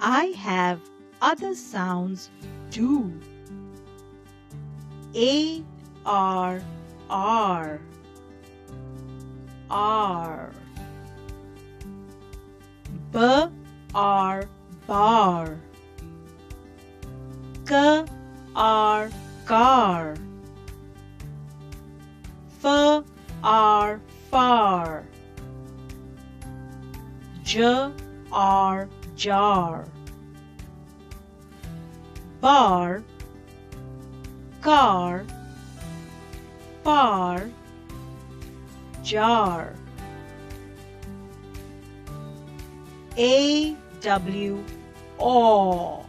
I have other sounds too. A, R, R, R. B, R, bar. K, R, car. F, R, far. J, R, jar. Bar, car, par, jar. A, W, aw,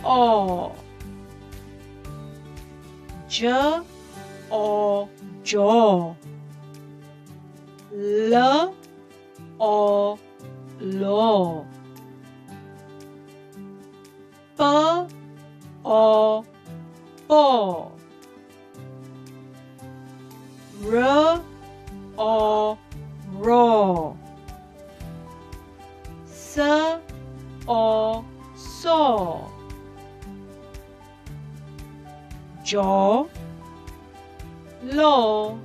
aw. J, aw, jaw. L, aw, law. P, aw, paw. R, aw, raw. S, aw, saw. Jaw, law,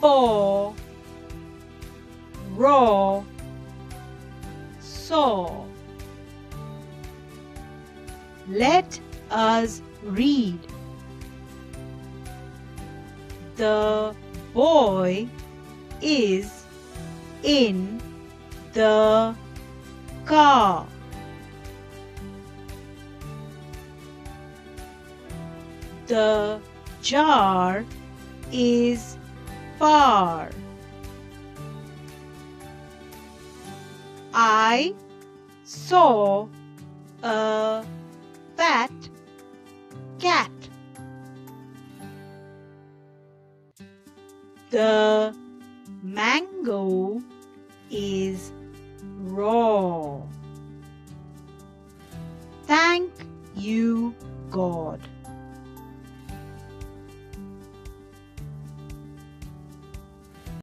paw, raw, saw. Let us read. The boy is in the car. The jar is far. I saw a fat cat. The mango is raw. Thank you, God.